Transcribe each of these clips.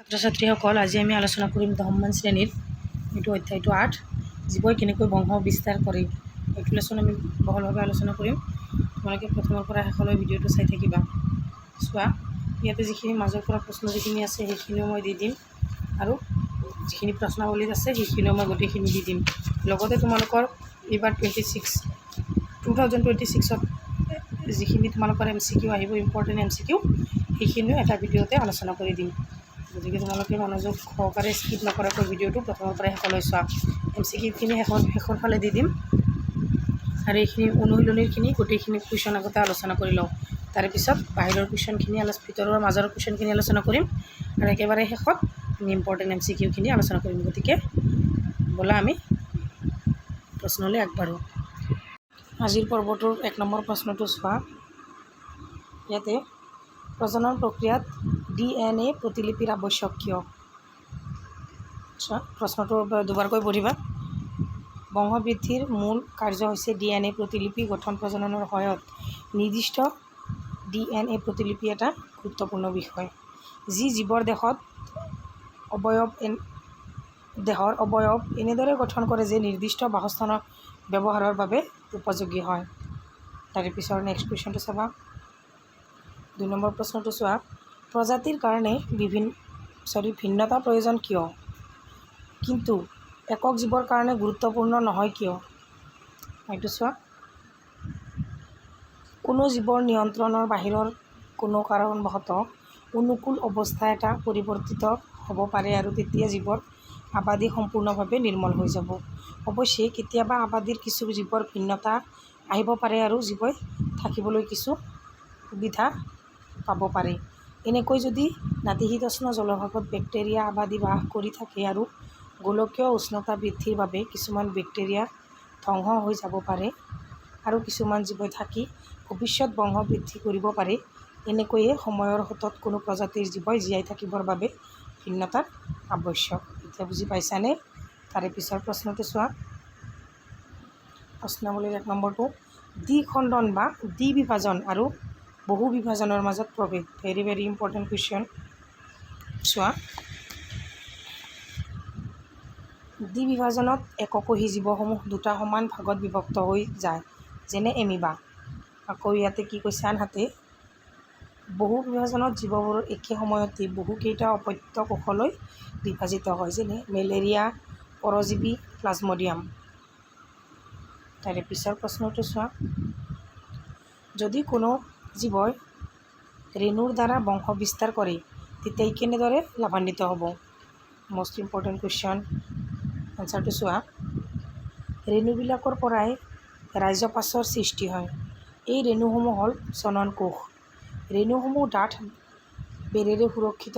ছাত্ৰ ছাত্ৰীসকল, আজি আমি আলোচনা কৰিম 10মান শ্ৰেণীৰ এইটো অধ্যায়টো 8 জীৱই কেনেকৈ বংশ বিস্তাৰ কৰে। এইটো লেচন আমি বহলভাৱে আলোচনা কৰিম। তোমালোকে প্ৰথমৰ পৰা শেষলৈ ভিডিঅ'টো চাই থাকিবা। চোৱা, ইয়াতে যিখিনি মাজৰ পৰা প্ৰশ্ন যিখিনি আছে সেইখিনিও মই দি দিম, আৰু যিখিনি প্ৰশ্নাৱলীত আছে সেইখিনিও মই গোটেইখিনি দি দিম। লগতে তোমালোকৰ এইবাৰ 2026ত যিখিনি তোমালোকৰ MCQ আহিব, ইম্পৰ্টেণ্ট MCQ, সেইখিনিও এটা ভিডিঅ'তে আলোচনা কৰি দিম। গতিকে তোমালোকে মনোযোগ সহকাৰে স্কিপ নকৰাকৈ ভিডিঅ'টো প্ৰথমৰ পৰা শেষলৈ চোৱা। MCQখিনি শেষৰ ফালে দি দিম, আৰু এইখিনি অনুশীলনীৰখিনি গোটেইখিনি কুৱেশ্যন আগতে আলোচনা কৰি লওঁ। তাৰে পিছত বাহিৰৰ কুৱেশ্যনখিনি ভিতৰৰ মাজৰ কুৱেশ্যনখিনি আলোচনা কৰিম, আৰু একেবাৰে শেষত আমি ইম্পৰ্টেণ্ট MCQখিনি আলোচনা কৰিম। গতিকে ব'লা আমি প্ৰশ্নলৈ আগবাঢ়োঁ। আজিৰ পৰ্বটোৰ 1 নম্বৰ প্ৰশ্নটো চোৱা। ইয়াতে প্ৰজনন প্ৰক্ৰিয়াত DNA প্ৰতিলিপিৰ আৱশ্যক কিয়? প্ৰশ্নটো দুবাৰকৈ পঢ়িবা। বংশবৃদ্ধিৰ মূল কাৰ্য হৈছে DNA প্ৰতিলিপি গঠন প্ৰজননৰ সহায়ত। নিৰ্দিষ্ট DNA প্ৰতিলিপি এটা গুৰুত্বপূৰ্ণ বিষয়, যি জীৱৰ দেহৰ অৱয়ব এনেদৰে গঠন কৰে যে নিৰ্দিষ্ট বাসস্থানৰ ব্যৱহাৰৰ বাবে উপযোগী হয়। তাৰে পিছৰ নেক্সট কুৱেশ্যনটো চাবা। 2 নম্বৰ প্ৰশ্নটো চোৱা। প্ৰজাতিৰ কাৰণে ভিন্নতা প্ৰয়োজন কিয়, কিন্তু একক জীৱৰ কাৰণে গুৰুত্বপূৰ্ণ নহয় কিয়? এইটো চোৱা। কোনো জীৱৰ নিয়ন্ত্ৰণৰ বাহিৰৰ কোনো কাৰণবশতঃ অনুকূল অৱস্থা এটা পৰিৱৰ্তিত হ'ব পাৰে, আৰু তেতিয়া জীৱৰ আবাদী সম্পূৰ্ণভাৱে নিৰ্মল হৈ যাব। অৱশ্যে কেতিয়াবা আবাদীৰ কিছু জীৱৰ ভিন্নতা আহিব পাৰে, আৰু জীৱই থাকিবলৈ কিছু সুবিধা পাব পাৰে। এনেকৈ যদি নাতিশীতোষ্ণ জলভাগত বেক্টেৰিয়া আবাদী বাস কৰি থাকে, আৰু গোলকীয় উষ্ণতা বৃদ্ধিৰ বাবে কিছুমান বেক্টেৰিয়া ধ্বংস হৈ যাব পাৰে, আৰু কিছুমান জীৱই থাকি ভৱিষ্যত বংশ বৃদ্ধি কৰিব পাৰে। এনেকৈয়ে সময়ৰ সোঁতত কোনো প্ৰজাতিৰ জীৱই জীয়াই থাকিবৰ বাবে ভিন্নতাৰ আৱশ্যক। এতিয়া বুজি পাইছানে? তাৰে পিছৰ প্ৰশ্নটো চোৱা। প্ৰশ্নাৱলীৰ 1 নম্বৰটো দ্বিখণ্ডন বা দ্বিবিভাজন আৰু বহু বিভাজনৰ মাজত প্ৰভেদ। Very very important question. চোৱা, দ্বিবিভাজনত এককোষী জীৱসমূহ 2টা সমান ভাগত বিভক্ত হৈ যায়, যেনে এমিবা। আকৌ ইয়াতে কি কৈছে, আনহাতে বহু বিভাজনত জীৱবোৰ একে সময়তে বহুকেইটা অপত্য কোষলৈ বিভাজিত হয়, যেনে মেলেৰিয়া, পৰজীৱী, প্লাজমডিয়াম। তাৰে পিছৰ প্ৰশ্নটো চোৱা। যদি কোনো জীৱই ৰেণুৰ দ্বাৰা বংশ বিস্তাৰ কৰে, তেতিয়া ই কেনেদৰে লাভান্বিত হ'ব? Most important question. এনচাৰটো চোৱা। ৰেণুবিলাকৰ পৰাই ৰাইজ'পাছৰ সৃষ্টি হয়। এই ৰেণুসমূহ হ'ল জনন কোষ। ৰেণুসমূহ ডাঠ বেৰেৰে সুৰক্ষিত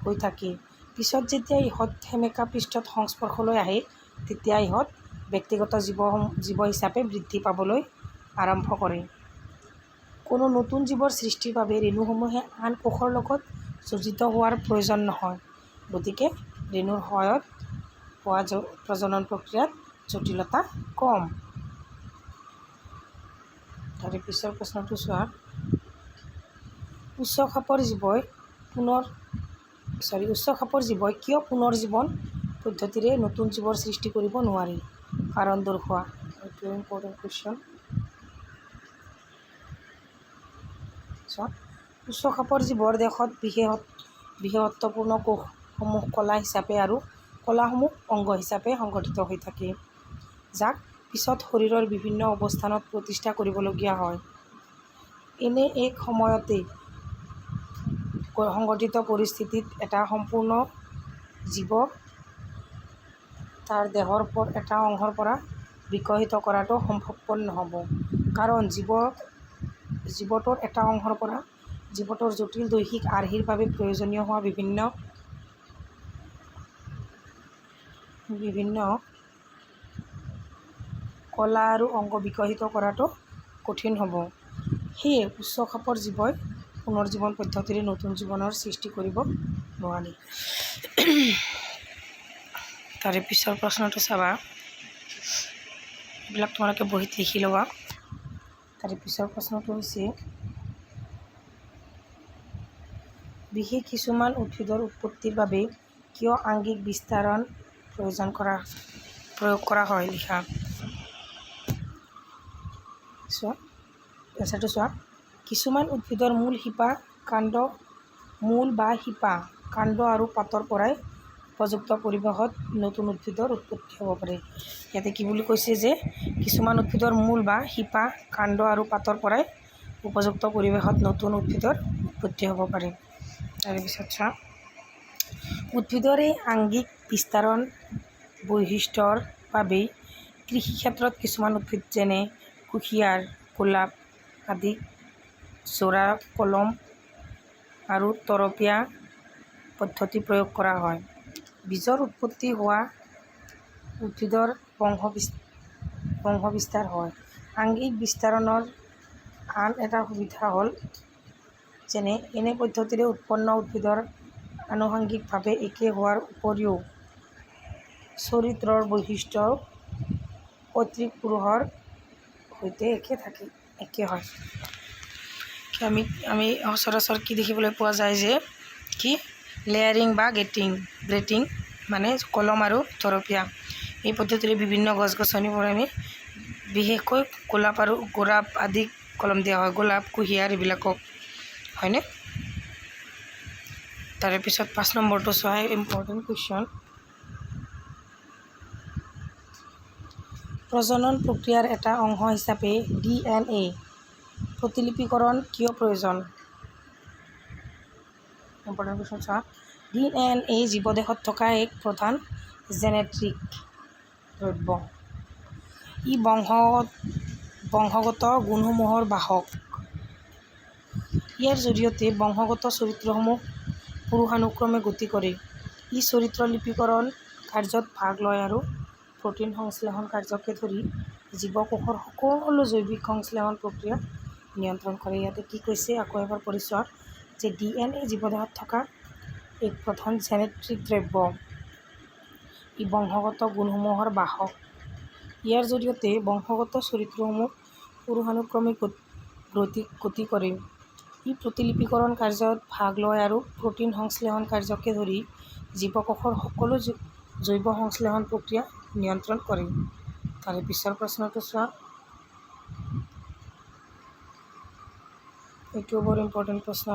হৈ থাকে। পিছত যেতিয়া ইহঁত সেমেকা পৃষ্ঠৰ সংস্পৰ্শলৈ আহে, তেতিয়া ইহঁত ব্যক্তিগত জীৱ হিচাপে বৃদ্ধি পাবলৈ আৰম্ভ কৰে। কোনো নতুন জীৱৰ সৃষ্টিৰ বাবে ৰেণুসমূহে আন কোষৰ লগত যোজিত হোৱাৰ প্ৰয়োজন নহয়। গতিকে ৰেণুৰ সহায়ত হোৱা প্ৰজনন প্ৰক্ৰিয়াত জটিলতা কম। তাৰে পিছৰ প্ৰশ্নটো চোৱা। উচ্চ খাপৰ জীৱই কিয় পুনৰ্জীৱন পদ্ধতিৰে নতুন জীৱৰ সৃষ্টি কৰিব নোৱাৰে? কাৰণ দৰ্শোৱা। এইটো ইম্পৰ্টেণ্ট কুৱেশ্যন। চোৱা, উচ্চ খাপৰ জীৱৰ দেহত বিশেষত্বপূৰ্ণ কোষসমূহ কলা হিচাপে আৰু কলাসমূহ অংগ হিচাপে সংগঠিত হৈ থাকে, যাক পিছত শৰীৰৰ বিভিন্ন অৱস্থানত প্ৰতিষ্ঠা কৰিবলগীয়া হয়। এনে এক সময়তে সংগঠিত পৰিস্থিতিত এটা সম্পূৰ্ণ জীৱ তাৰ দেহৰ এটা অংশৰ পৰা বিকশিত কৰাটো সম্ভৱপৰ নহ'ব, কাৰণ জীৱটোৰ এটা অংশৰ পৰা জীৱটোৰ জটিল দৈহিক আৰ্হিৰ বাবে প্ৰয়োজনীয় হোৱা বিভিন্ন কলা আৰু অংগ বিকশিত কৰাটো কঠিন হ'ব। সেয়ে উচ্চ খাপৰ জীৱই পুনৰ্জীৱন পদ্ধতিৰে নতুন জীৱনৰ সৃষ্টি কৰিব নোৱাৰে। তাৰে পিছৰ প্ৰশ্নটো চাবা। এইবিলাক তোমালোকে বহীত লিখি ল'বা। তাৰে পিছৰ প্ৰশ্নটো হৈছে বিশেষ কিছুমান উদ্ভিদৰ উৎপত্তিৰ বাবে কিয় আংগিক বিস্তাৰণ প্ৰয়োগ কৰা হয়? লিখা। এনচাৰটো চোৱা। কিছুমান উদ্ভিদৰ মূল শিপা কাণ্ড মূল বা শিপা কাণ্ড আৰু পাতৰ পৰাই উপযুক্ত পৰিৱেশত নতুন উদ্ভিদৰ উৎপত্তি হ'ব পাৰে। ইয়াতে কি বুলি কৈছে যে কিছুমান উদ্ভিদৰ মূল বা শিপা কাণ্ড আৰু পাতৰ পৰাই উপযুক্ত পৰিৱেশত নতুন উদ্ভিদৰ উৎপত্তি হ'ব পাৰে। তাৰপিছত চোৱা, উদ্ভিদৰ এই আংগিক বিস্তাৰণ বৈশিষ্ট্যৰ বাবেই কৃষি ক্ষেত্ৰত কিছুমান উদ্ভিদ যেনে কুঁহিয়াৰ, গোলাপ আদি জোৰা কলম আৰু তৰপীয়া পদ্ধতি প্ৰয়োগ কৰা হয়। বীজৰ উৎপত্তি হোৱা উদ্ভিদৰ বংশবিস্তাৰ হয়। আংগিক বিস্তাৰণৰ আন এটা সুবিধা হ'ল যেনে এনে পদ্ধতিৰে উৎপন্ন উদ্ভিদৰ আনুষংগিকভাৱে একে হোৱাৰ উপৰিও চৰিত্ৰৰ বৈশিষ্ট্যও পৈতৃক পুৰুষৰ সৈতে একে হয়। আমি সচৰাচৰ কি দেখিবলৈ পোৱা যায় যে কি লেয়াৰিং বা গ্ৰেটিং মানে কলম আৰু তৰপীয়া এই পদ্ধতিৰে বিভিন্ন গছ গছনিবোৰ আমি বিশেষকৈ গোলাপ আদি কলম দিয়া হয়, গোলাপ কুঁহিয়াৰ এইবিলাকক, হয়নে? তাৰে পিছত 5 নম্বৰটো চোৱা, ইম্পৰ্টেণ্ট কুৱেশ্যন। প্ৰজনন প্ৰক্ৰিয়াৰ এটা অংশ হিচাপে DNA প্ৰতিলিপিকৰণ কিয় প্ৰয়োজন? ইম্পৰ্টেণ্ট কুৱেশ্যন চোৱা। DNA জীৱদেহত থকা এক প্ৰধান জেনেটিক দ্ৰব্য। ই বংশগত গুণসমূহৰ বাহক। ইয়াৰ জৰিয়তে বংশগত চৰিত্ৰসমূহ পুৰুষানুক্ৰমে গতি কৰে। ই চৰিত্ৰ লিপিকৰণ কাৰ্যত ভাগ লয় আৰু প্ৰ'টিন সংশ্লেষণ কাৰ্যকে ধৰি জীৱকোষৰ সকলো জৈৱিক সংশ্লেষণ প্ৰক্ৰিয়া নিয়ন্ত্ৰণ কৰে। ইয়াতে কি কৈছে আকৌ এবাৰ পঢ়ি চোৱা যে DNA জীৱদেহত থকা এক প্ৰধান জেনেটিক দ্ৰব্য। ই বংশগত গুণসমূহৰ বাহক। ইয়াৰ জৰিয়তে বংশগত চৰিত্ৰসমূহ পুৰুষানুক্ৰমে গতি কৰে। ই প্ৰতিলিপিকৰণ কাৰ্যত ভাগ লয় আৰু প্ৰ'টিন সংশ্লেষণ কাৰ্যকে ধৰি জীৱকোষৰ সকলো জৈৱ সংশ্লেষণ প্ৰক্ৰিয়া নিয়ন্ত্ৰণ কৰে। তাৰে পিছৰ প্ৰশ্নটো চোৱা। এইটো বৰ ইম্পৰ্টেণ্ট প্ৰশ্ন।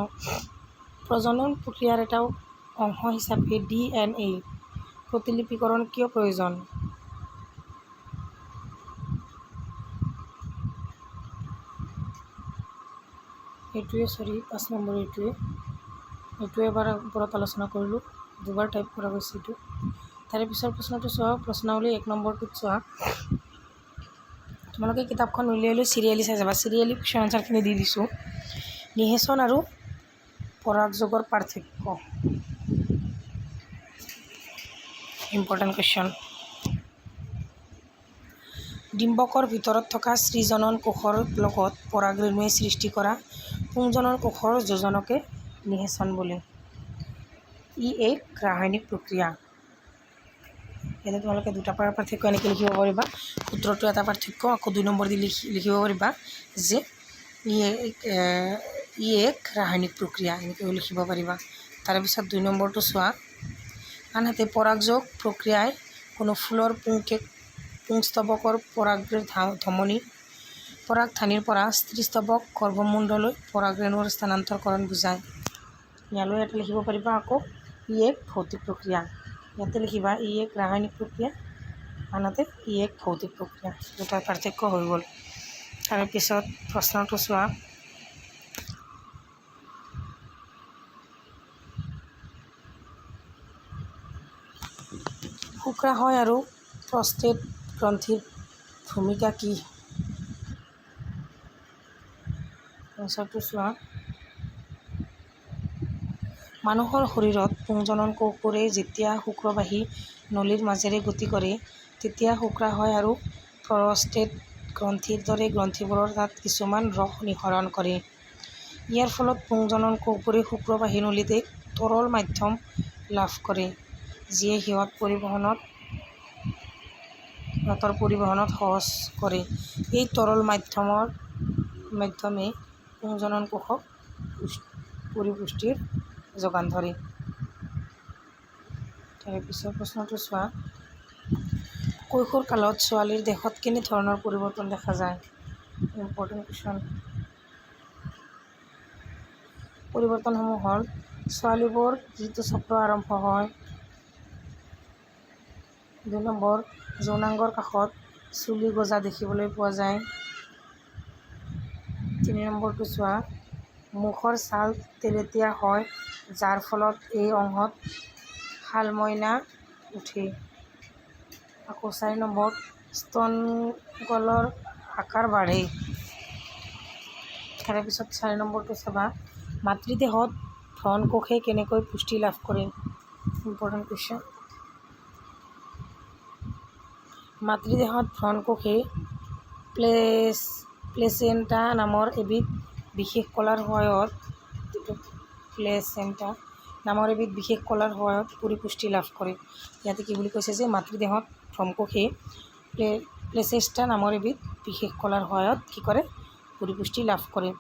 প্ৰজনন প্ৰক্ৰিয়াৰ এটা অংশ হিচাপে DNA প্ৰতিলিপিকৰণ কিয় প্ৰয়োজন? এইটোৱে 5 নম্বৰ এইটোৱে এবাৰ ওপৰত আলোচনা কৰিলোঁ, দুবাৰ টাইপ কৰা গৈছে এইটো। তাৰে পিছৰ প্ৰশ্নটো চোৱা, প্ৰশ্নাৱলী 1 নম্বৰটোত চোৱা। তোমালোকে কিতাপখন উলিয়াই লৈ চিৰিয়েলি চাই যাবা। চিৰিয়েলি কুৱেশ্যন আনচাৰখিনি দি দিছোঁ। নিষেচন আৰু পৰাগযোগৰ পাৰ্থক্য। Important question. ডিম্বকৰ ভিতৰত থকা সৃজনন কোষৰ লগত পৰাগৰেণুৱে সৃষ্টি কৰা পুংজনন কোষৰ যোজনকে নিষেচন বোলে। ই এক ৰাসায়নিক প্ৰক্ৰিয়া। ইয়াতে তোমালোকে দুটা পাৰ্থক্য এনেকৈ লিখিব পাৰিবা। সূত্ৰটো এটা পাৰ্থক্য, আকৌ 2 নম্বৰ দি লিখিব পাৰিবা যে ই এক ৰাসায়নিক প্ৰক্ৰিয়া, এনেকৈ লিখিব পাৰিবা। তাৰপিছত 2 নম্বৰটো চোৱা। আনহাতে পৰাগযোগ প্ৰক্ৰিয়াই কোনো ফুলৰ পুংস্তবকৰ পৰাগধানীৰ পৰা স্ত্ৰীস্তবক গৰ্ভমুণ্ডলৈ পৰাগৰেণুৰ স্থানান্তৰকৰণ বুজায়। ইয়াতে লিখিব পাৰিবা আকৌ ই এক ভৌতিক প্ৰক্ৰিয়া। ইয়াতে লিখিবা ই এক ৰাসায়নিক প্ৰক্ৰিয়া, আনহাতে ই এক ভৌতিক প্ৰক্ৰিয়া। দুটা পাৰ্থক্য হৈ গ'ল। তাৰপিছত প্ৰশ্নটো চোৱা। শুক্ৰাশয় আৰু প্ৰস্টেট গ্ৰন্থিৰ ভূমিকা কি? এনচাৰটো চোৱা। মানুহৰ শৰীৰত পুংজনন কোষবোৰে যেতিয়া শুক্ৰবাহী নলীৰ মাজেৰে গতি কৰে, তেতিয়া শুক্ৰাশয় আৰু প্ৰস্টেট গ্ৰন্থিৰ দৰে গ্ৰন্থিবোৰৰ তাত কিছুমান ৰস নিঃসৰণ কৰে। ইয়াৰ ফলত পুংজনন কোষবোৰে শুক্ৰবাহী নলীত এক তৰল মাধ্যম লাভ কৰে, যিয়ে সিহঁতৰ পৰিবহণত সহজ কৰে। এই তৰল মাধ্যমে পুংজনন কোষক পৰিপুষ্টিৰ যোগান ধৰে। তাৰে পিছৰ প্ৰশ্নটো চোৱা, কৈশোৰ কালত ছোৱালীৰ দেহত কেনে ধৰণৰ পৰিৱৰ্তন দেখা যায়? Important question. পৰিৱৰ্তনসমূহ হ'ল, ছোৱালীবোৰ ঋতুচক্ৰ আৰম্ভ হয়। 2 নম্বৰ, যৌনাংগৰ কাষত চুলি গজা দেখিবলৈ পোৱা যায়। 3 নম্বৰটো চোৱা, মুখৰ ছাল তেলেতীয়া হয় যাৰ ফলত এই অংশত শালমইনা উঠে। আকৌ 4 নম্বৰ, স্তনগলৰ আকাৰ বাঢ়ে। তাৰে পিছত 4 নম্বৰটো চাবা, মাতৃদেহত ভ্ৰণ কোষে কেনেকৈ পুষ্টি লাভ কৰে? Important question. মাতৃদেহত ভ্ৰণ কোষে প্লেচেণ্টা নামৰ এবিধ বিশেষ কলাৰ সহায়ত পৰিপুষ্টি লাভ কৰে। ইয়াতে কি বুলি কৈছে যে মাতৃদেহত ভ্ৰণ কোষে প্লেচেণ্টা নামৰ এবিধ বিশেষ কলাৰ সহায়ত কি কৰে? পৰিপুষ্টি লাভ কৰে।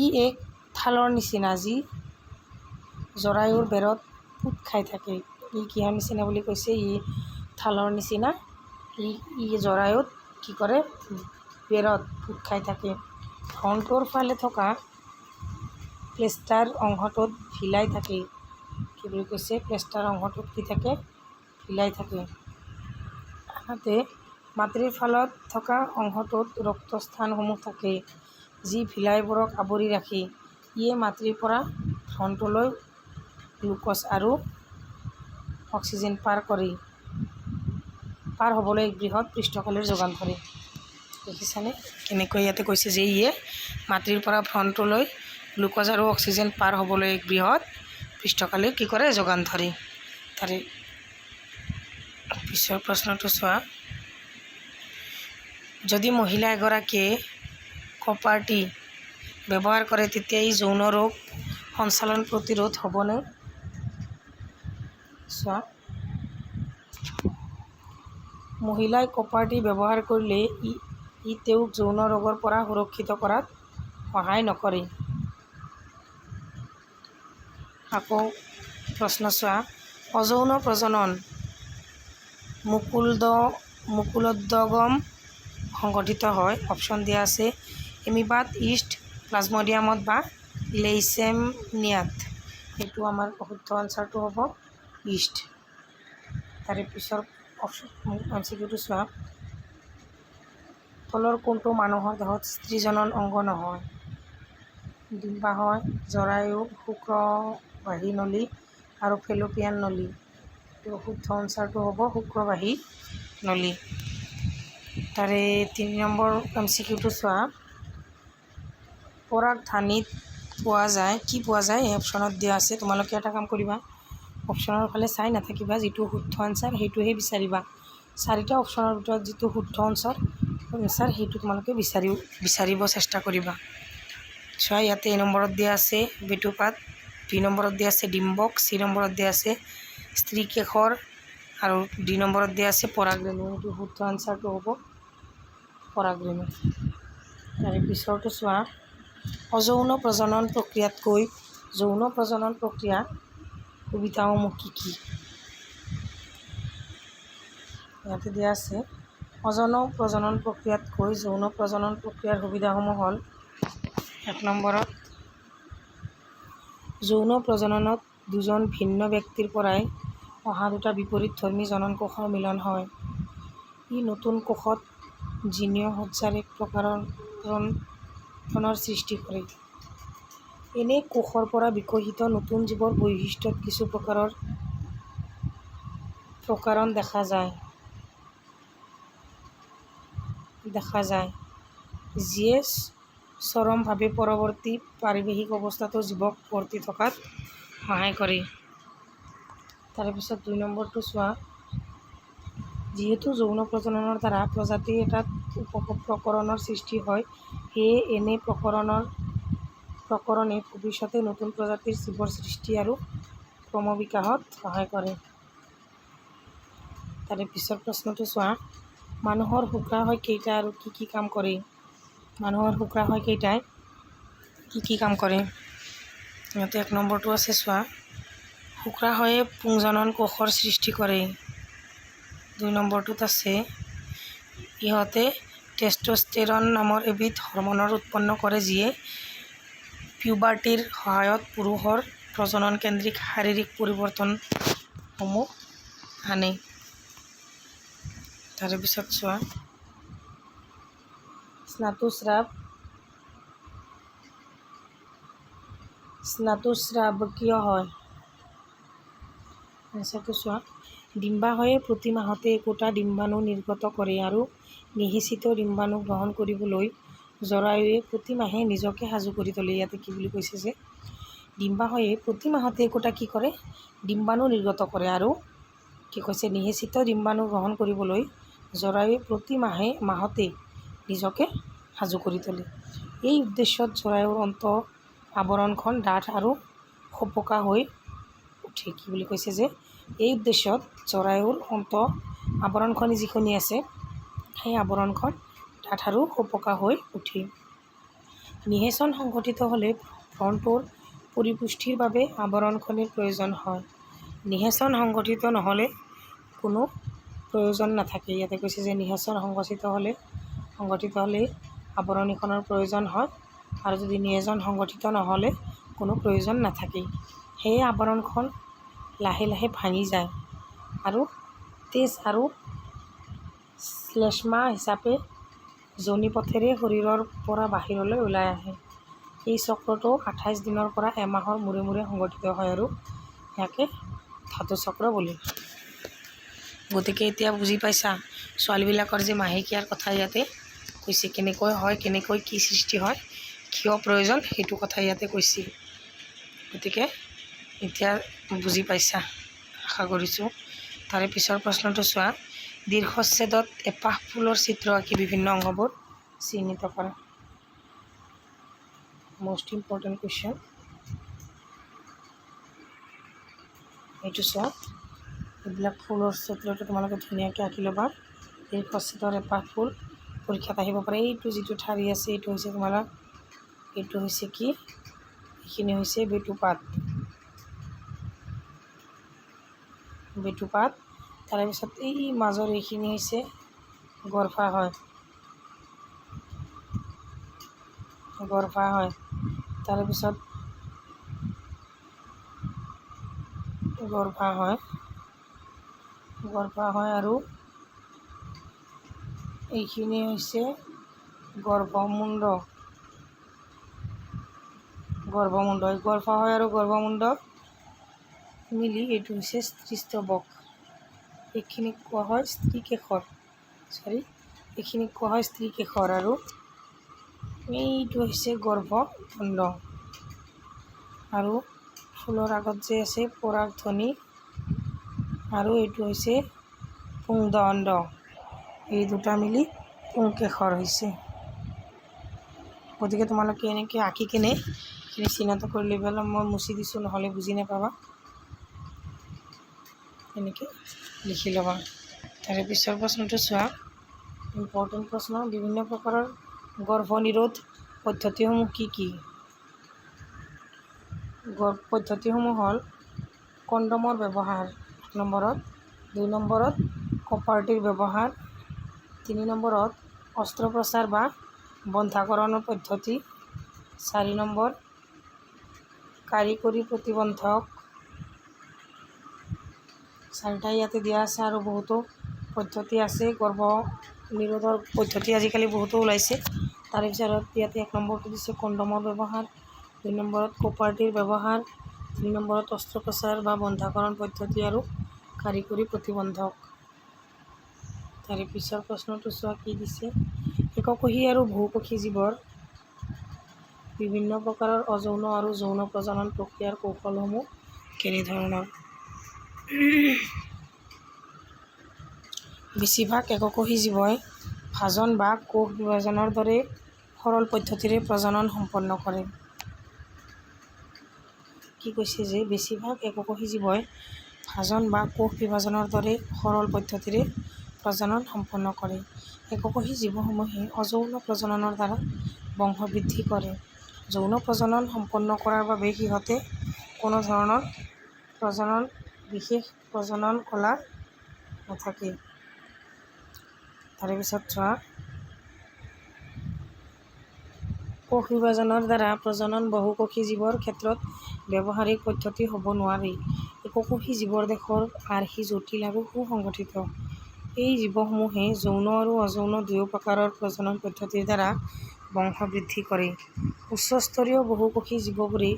ই এক থালৰ নিচিনা যি জৰায়ুৰ বেৰত পোত খাই থাকে। ই কিহৰ নিচিনা বুলি কৈছে? ই থালৰ নিচিনা। ই জৰায়ুত কি কৰে? বেৰত পোত খাই থাকে। ভ্ৰূণটোৰ ফালে থকা প্লেষ্টাৰ অংশটোত ভিলাই থাকে। কি বুলি কৈছে? প্লেষ্টাৰ অংশটোত কি থাকে? ভিলাই থাকে। আনহাতে মাতৃৰ ফালত থকা অংশটোত ৰক্তস্থানসমূহ থাকে যি ভিলাইবোৰক আৱৰি ৰাখে। ইয়ে মাতৃৰ পৰা ভ্ৰূণটোলৈ গ্লুক'জ আৰু অক্সিজেন পাৰ হ'বলৈ এক বৃহৎ পৃষ্ঠকালিৰ যোগান ধৰে। দেখিছানে কেনেকৈ ইয়াতে কৈছে যে ইয়ে মাতৃৰ পৰা ভ্ৰূণটোলৈ গ্লুক'জ আৰু অক্সিজেন পাৰ হ'বলৈ এক বৃহৎ পৃষ্ঠকালিৰ কি কৰে? যোগান ধৰে। তাৰে পিছৰ প্ৰশ্নটো চোৱা, যদি মহিলা এগৰাকীয়ে কপাৰটি ব্যৱহাৰ কৰে তেতিয়া ই যৌন ৰোগ সঞ্চালন প্ৰতিৰোধ হ'বনে? চোৱা, মহিলাই কপাৰটি ব্যৱহাৰ কৰিলে ই তেওঁক যৌন ৰোগৰ পৰা সুৰক্ষিত কৰাত সহায় নকৰে। আকৌ প্ৰশ্ন চোৱা, অযৌন প্ৰজনন মুকুলোদ্গম সংঘটিত হয়। অপশ্যন দিয়া আছে এমিবাত, ইষ্ট, প্লাজমডিয়ামত বা লেইচেমিয়াত। সেইটো আমাৰ শুদ্ধ আনচাৰটো হ'ব ইষ্ট। তাৰে পিছৰ MCQটো চোৱা, তলৰ কোনটো মানুহৰ দেহত স্ত্ৰীজনন অংগ নহয়? ডিম্বা হয়, জৰায়ু, শুক্ৰবাহী নলী আৰু ফেলোপিয়ান নলী। শুদ্ধ আনচাৰটো হ'ব শুক্ৰবাহী নলী। তাৰে 3 নম্বৰ MCQটো চোৱা, পৰাগধানীত পোৱা যায় কি পোৱা যায়? এই অপশ্যনত দিয়া আছে। তোমালোকে এটা কাম কৰিবা, অপশ্যনৰ ফালে চাই নাথাকিবা, যিটো শুদ্ধ আনচাৰ সেইটোহে বিচাৰিবা। 4টা অপশ্যনৰ ভিতৰত যিটো শুদ্ধ আনচাৰ সেইটো তোমালোকে বিচাৰিব চেষ্টা কৰিবা। চোৱা, ইয়াতে A নম্বৰত দিয়া আছে বেটুপাত, B নম্বৰত দিয়া আছে ডিম্বক, C নম্বৰত দিয়া আছে স্ত্ৰীকেশৰ আৰু D নম্বৰত দিয়া আছে পৰাগৰেণু। এইটো শুদ্ধ আনচাৰটো হ'ব পৰাগৰেণু। তাৰে পিছৰটো চোৱা, অযৌন প্ৰজনন প্ৰক্ৰিয়াতকৈ যৌন প্ৰজনন প্ৰক্ৰিয়াৰ সুবিধাসমূহ কি কি? ইয়াতে দিয়া আছে অযৌন প্ৰজনন প্ৰক্ৰিয়াতকৈ যৌন প্ৰজনন প্ৰক্ৰিয়াৰ সুবিধাসমূহ হ'ল, 1 নম্বৰত যৌন প্ৰজননত দুজন ভিন্ন ব্যক্তিৰ পৰাই অহা দুটা বিপৰীতধৰ্মী জনন কোষৰ মিলন হয়। ই নতুন কোষত জিনীয় সজ্জাৰ এক প্ৰকাৰৰ সৃষ্টি কৰে। এনে কোষৰ পৰা বিকশিত নতুন জীৱৰ বৈশিষ্ট্যত কিছু প্ৰকাৰণ দেখা যায় যিয়ে চৰমভাৱে পৰৱৰ্তী পাৰিৱেশিক অৱস্থাতো জীৱক বৰ্তি থকাত সহায় কৰে। তাৰে পিছত 2 নম্বৰটো চোৱা, যিহেতু যৌন প্ৰজননৰ দ্বাৰা প্ৰজাতিৰ এটাত উপপ্ৰকৰণৰ সৃষ্টি হয়, সেয়ে এনে প্ৰকৰণে ভৱিষ্যতে নতুন প্ৰজাতিৰ জীৱৰ সৃষ্টি আৰু ক্ৰমবিকাশত সহায় কৰে। তাৰে পিছৰ প্ৰশ্নটো চোৱা, মানুহৰ শুক্ৰাশয় কেইটা আৰু কি কি কাম কৰে? মানুহৰ শুক্ৰাশয় কেইটাই কি কি কাম কৰে? ইয়াতে 1 নম্বৰটো আছে চোৱা, শুক্ৰাশয়ে পুংজনন কোষৰ সৃষ্টি কৰে। 2 নম্বৰটোত আছে ইহঁতে টেষ্টষ্টেৰন নামৰ এবিধ হৰমনৰ উৎপন্ন কৰে যিয়ে পিউবাৰ্টিৰ সহায়ত পুৰুষৰ প্ৰজননকেন্দ্ৰিক শাৰীৰিক পৰিৱৰ্তনসমূহ আনে। তাৰে পিছত চোৱা, স্নাতুস্ৰাৱ কিয় হয়? এনচাৰটো চোৱা, ডিম্বাশয়ে প্ৰতি মাহতে একোটা ডিম্বাণু নিৰ্গত কৰে আৰু নিষেচিত ডিম্বাণু গ্ৰহণ কৰিবলৈ জৰায়ুৱে প্ৰতি মাহে নিজকে সাজু কৰি তোলে। ইয়াতে কি বুলি কৈছে যে ডিম্বাশয়ে প্ৰতি মাহতে একোটা কি কৰে? ডিম্বাণু নিৰ্গত কৰে আৰু কি কৈছে? নিষেচিত ডিম্বাণু গ্ৰহণ কৰিবলৈ জৰায়ুৱে প্ৰতি মাহতে নিজকে সাজু কৰি তোলে। এই উদ্দেশ্যত জৰায়ুৰ অন্ত আৱৰণখন ডাঠ আৰু সপকা হৈ উঠে। কি বুলি কৈছে যে এই উদ্দেশ্যত জৰায়ুৰ অন্ত আৱৰণখনি যিখিনি আছে সেই আৱৰণখন ডাঠ আৰু সপকা হৈ উঠে। নিষেচন সংঘটিত হ'লে ভ্ৰূণটোৰ পৰিপুষ্টিৰ বাবে আৱৰণখনিৰ প্ৰয়োজন হয়। নিষেচন সংঘটিত নহ'লে কোনো প্ৰয়োজন নাথাকে। ইয়াতে কৈছে যে নিষেচন সংঘটিত হ'লে আৱৰণিখনৰ প্ৰয়োজন হয় আৰু যদি নিষেচন সংঘটিত নহ'লে কোনো প্ৰয়োজন নাথাকেই। সেয়ে আৱৰণখন লাহে লাহে ভাঙি যায় আৰু তেজ আৰু শ্লেষ্মা হিচাপে যোনিপথেৰে শৰীৰৰ পৰা বাহিৰলৈ ওলাই আহে। এই চক্ৰটো 28 দিনৰ পৰা এমাহৰ মূৰে মূৰে সংঘটিত হয় আৰু ইয়াকে ধাতু চক্ৰ বোলে। গতিকে এতিয়া বুজি পাইছা ছোৱালীবিলাকৰ যে মাহেকীয়াৰ কথা ইয়াতে কৈছে, কেনেকৈ হয়, কেনেকৈ কি সৃষ্টি হয়, কিয় প্ৰয়োজন, সেইটো কথা ইয়াতে কৈছে। গতিকে এতিয়া বুজি পাইছা আশা কৰিছোঁ। তাৰে পিছৰ প্ৰশ্নটো চোৱা, দীৰ্ঘচ্ছেদত এপাহ ফুলৰ চিত্ৰ আঁকি বিভিন্ন অংগবোৰ চিহ্নিত কৰা। মোষ্ট ইম্পৰ্টেণ্ট কুৱেশ্যন এইটো চোৱা, এইবিলাক ফুলৰ চিত্ৰটো তোমালোকে ধুনীয়াকৈ আঁকি ল'বা। দীৰ্ঘচ্ছেদৰ এপাহ ফুল পৰীক্ষাত আহিব পাৰে। এইটো যিটো ঠাৰি আছে এইটো হৈছে তোমালোক, এইটো হৈছে কি? এইখিনি হৈছে বেটুপাত। তাৰে পিছত এই মাজৰ এইখিনি হৈছে গৰ্ভাশয়। তাৰে পিছত গৰ্ভাশয় আৰু এইখিনি হৈছে গৰ্ভমুণ্ড। গৰ্ভাশয় আৰু গৰ্ভমুণ্ড মিলি এইটো হৈছে স্ত্ৰীস্তৱক। এইখিনিক কোৱা হয় স্ত্ৰীকেশৰ আৰু এইটো হৈছে গৰ্ভমুণ্ড। আৰু ফুলৰ আগত যে আছে পৰাগধ্বনি আৰু এইটো হৈছে পুংদণ্ড। এই দুটা মিলি পুংকেশৰ হৈছে। গতিকে তোমালোকে এনেকৈ আঁকি কিনে এইখিনি চিহ্নিত কৰি লৈ পেলাই মই মুচি দিছোঁ, নহ'লে বুজি নাপাবা, এনেকৈ লিখি ল'বা। তাৰে পিছৰ প্ৰশ্নটো চোৱা, ইম্পৰ্টেণ্ট প্ৰশ্ন, বিভিন্ন প্ৰকাৰৰ গৰ্ভনিৰোধ পদ্ধতিসমূহ কি কি? পদ্ধতিসমূহ হ'ল কণ্ডমৰ ব্যৱহাৰ 1 নম্বৰত, 2 নম্বৰত কপাৰটিৰ ব্যৱহাৰ, 3 নম্বৰত অস্ত্ৰোপচাৰ বা বন্ধ্যাকৰণৰ পদ্ধতি, 4 নম্বৰ কাৰিকৰী প্ৰতিবন্ধক। 4টা ইয়াতে দিয়া আছে আৰু বহুতো পদ্ধতি আছে। গৰ্ভ নিৰোধৰ পদ্ধতি আজিকালি বহুতো ওলাইছে। তাৰে পিছত ইয়াতে 1 নম্বৰটো দিছে কণ্ডমৰ ব্যৱহাৰ, 2 নম্বৰত কপাৰটিৰ ব্যৱহাৰ, 3 নম্বৰত অস্ত্ৰোপচাৰ বা বন্ধ্যাকৰণ পদ্ধতি আৰু কাৰিকৰী প্ৰতিবন্ধক। তাৰে পিছৰ প্ৰশ্নটো চোৱা কি দিছে, এককোষী আৰু বহুকোষী জীৱৰ বিভিন্ন প্ৰকাৰৰ অযৌন আৰু যৌন প্ৰজনন প্ৰক্ৰিয়াৰ কৌশলসমূহ কেনেধৰণৰ? বেছিভাগ এককোষী জীৱই ভাজন বা কোষ বিভাজনৰ দৰে সৰল পদ্ধতিৰে প্ৰজনন সম্পন্ন কৰে। কি কৈছে যে বেছিভাগ এককোষী জীৱই ভাজন বা কোষ বিভাজনৰ দৰে সৰল পদ্ধতিৰে প্ৰজনন সম্পন্ন কৰে। এককোষী জীৱসমূহে অযৌন প্ৰজননৰ দ্বাৰা বংশবৃদ্ধি কৰে। যৌন প্ৰজনন সম্পন্ন কৰাৰ বাবে সিহঁতে কোনো ধৰণৰ বিশেষ প্ৰজনন কলা নাথাকে। তাৰে পিছত চোৱা, কোষ বিভাজনৰ দ্বাৰা প্ৰজনন বহুকোষী জীৱৰ ক্ষেত্ৰত ব্যৱহাৰিক পদ্ধতি হ'ব নোৱাৰি। এককোষী জীৱৰ দেশৰ আৰ্হি জটিল আৰু সুসংগঠিত। এই জীৱসমূহে যৌন আৰু অযৌন দুয়ো প্ৰকাৰৰ প্ৰজনন পদ্ধতিৰ দ্বাৰা বংশ বৃদ্ধি কৰে। উচ্চস্তৰীয় বহুকোষী জীৱবোৰে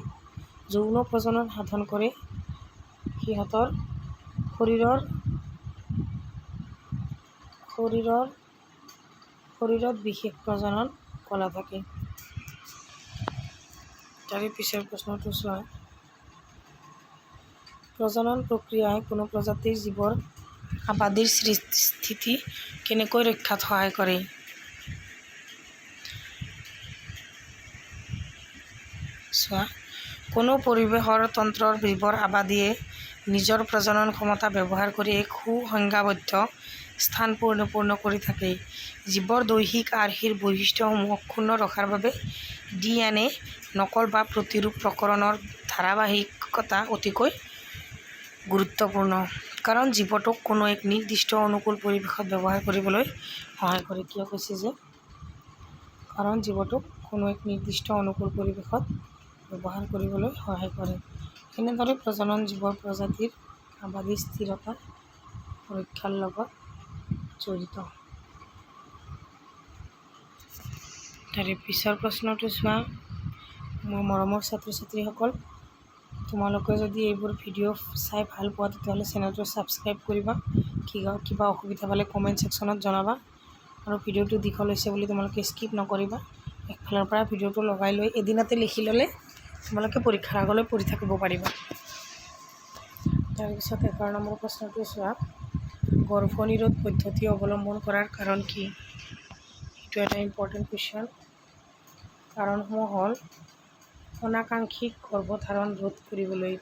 যৌন প্ৰজনন সাধন কৰে। সিহঁতৰ শৰীৰত বিশেষ প্ৰজনন কলা থাকে। তাৰে পিছৰ প্ৰশ্নটো চোৱা, প্ৰজনন প্ৰক্ৰিয়াই কোনো প্ৰজাতিৰ জীৱৰ আবাদীৰ স্থিতি কেনেকৈ ৰক্ষাত সহায় কৰে? চোৱা, কোনো পৰিৱেশৰ তন্ত্ৰৰ জীৱৰ আবাদীয়ে নিজৰ প্ৰজনন ক্ষমতা ব্যৱহাৰ কৰি এক সুসংজ্ঞাবদ্ধ স্থান পূৰ্ণ কৰি থাকে। জীৱৰ দৈহিক আৰ্হিৰ বৈশিষ্ট্যসমূহ অক্ষুণ্ণ ৰখাৰ বাবে DNA নকল বা প্ৰতিৰূপ প্ৰকৰণৰ ধাৰাবাহিকতা অতিকৈ গুৰুত্বপূৰ্ণ, কাৰণ জীৱটোক কোনো এক নিৰ্দিষ্ট অনুকূল পৰিৱেশত ব্যৱহাৰ কৰিবলৈ সহায় কৰে। কিয় কৈছে যে কাৰণ জীৱটোক কোনো এক নিৰ্দিষ্ট অনুকূল পৰিৱেশত ব্যৱহাৰ কৰিবলৈ সহায় কৰে। এনেদৰে প্ৰজনন জীৱৰ প্ৰজাতিৰ আবাদী স্থিৰতা ৰক্ষাৰ লগত জড়িত। তাৰে পিছৰ প্ৰশ্নটো চোৱা, মোৰ মৰমৰ ছাত্ৰ ছাত্ৰীসকল, তোমালোকে যদি এইবোৰ ভিডিঅ' চাই ভাল পোৱা তেতিয়াহ'লে চেনেলটো ছাবস্ক্ৰাইব কৰিবা। কিবা অসুবিধা পালে কমেণ্ট ছেকশ্যনত জনাবা, আৰু ভিডিঅ'টো দীঘল হৈছে বুলি তোমালোকে স্কিপ নকৰিবা। একফালৰ পৰা ভিডিঅ'টো লগাই লৈ এদিনতে লিখি ল'লে তোমালোকে পৰীক্ষাৰ আগলৈ পঢ়ি থাকিব পাৰিবা। তাৰপিছত 11 নম্বৰ প্ৰশ্নটো চোৱা, গৰ্ভনিৰোধ পদ্ধতি অৱলম্বন কৰাৰ কাৰণ কি? এইটো এটা ইম্পৰ্টেণ্ট কুৱেশ্যন। কাৰণসমূহ হ'ল অনাকাংক্ষিক গৰ্ভধাৰণ ৰোধ কৰিবলৈ।